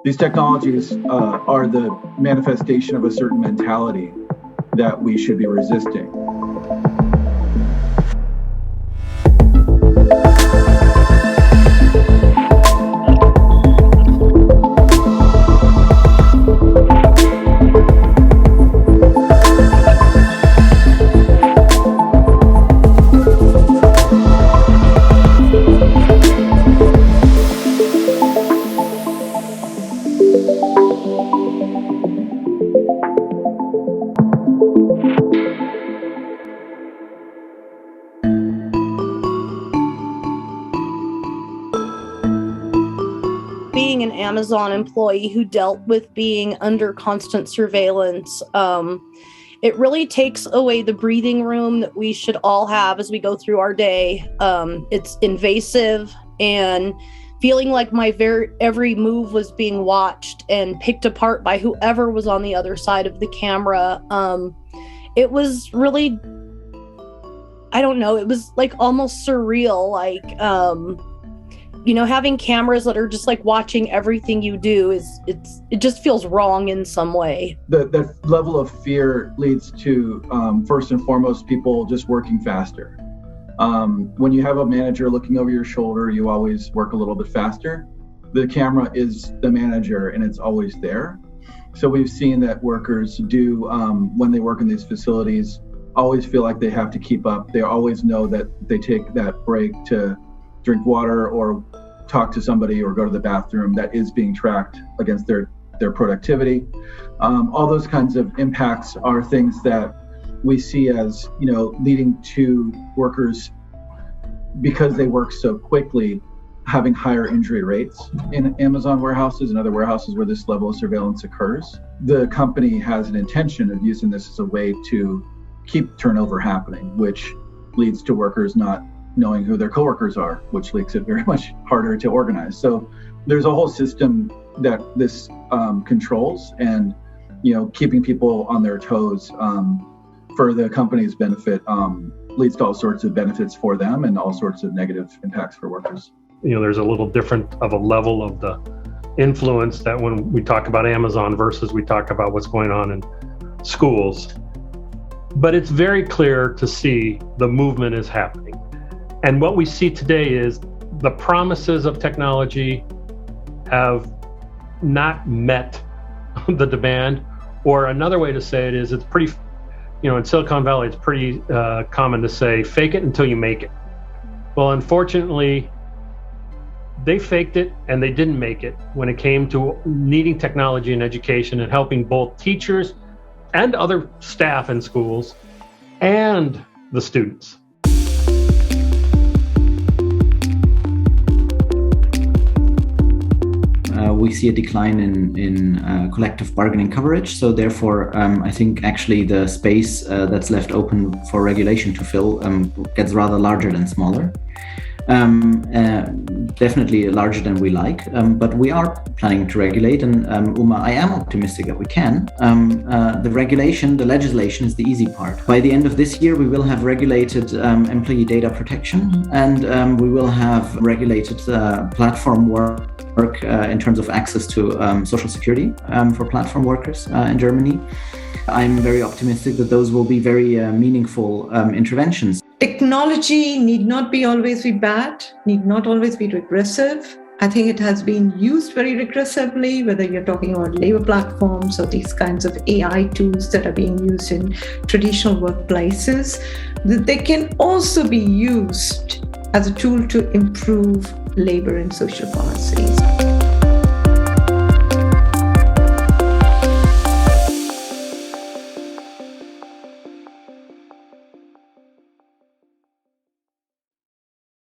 These technologies are the manifestation of a certain mentality that we should be resisting. Being an Amazon employee who dealt with being under constant surveillance, it really takes away the breathing room that we should all have as we go through our day. It's invasive, and feeling like my every move was being watched and picked apart by whoever was on the other side of the camera. It was really, I don't know, it was like almost surreal, like, having cameras that are just like watching everything you do it just feels wrong in some way. That level of fear leads to, first and foremost, people just working faster. When you have a manager looking over your shoulder, you always work a little bit faster. The camera is the manager and it's always there. So we've seen that workers do, when they work in these facilities, always feel like they have to keep up. They always know that they take that break to drink water or talk to somebody or go to the bathroom. That is being tracked against their productivity. All those kinds of impacts are things that we see as, leading to workers, because they work so quickly, having higher injury rates in Amazon warehouses and other warehouses where this level of surveillance occurs. The company has an intention of using this as a way to keep turnover happening, which leads to workers not knowing who their coworkers are, which makes it very much harder to organize. So there's a whole system that this controls, and keeping people on their toes for the company's benefit leads to all sorts of benefits for them and all sorts of negative impacts for workers. There's a little different of a level of the influence that when we talk about Amazon versus we talk about what's going on in schools. But it's very clear to see the movement is happening. And what we see today is the promises of technology have not met the demand. Or another way to say it is, it's pretty, in Silicon Valley, it's pretty common to say, fake it until you make it. Well, unfortunately, they faked it and they didn't make it when it came to needing technology in education and helping both teachers and other staff in schools and the students. We see a decline in collective bargaining coverage. So therefore, I think actually the space that's left open for regulation to fill gets rather larger than smaller. Definitely larger than we like, but we are planning to regulate, and Uma, I am optimistic that we can. The legislation is the easy part. By the end of this year, we will have regulated employee data protection, and we will have regulated platform work in terms of access to social security for platform workers in Germany. I'm very optimistic that those will be very meaningful interventions. Technology need not always be bad, need not always be regressive. I think it has been used very regressively, whether you're talking about labor platforms or these kinds of AI tools that are being used in traditional workplaces. They can also be used as a tool to improve labor and social policies.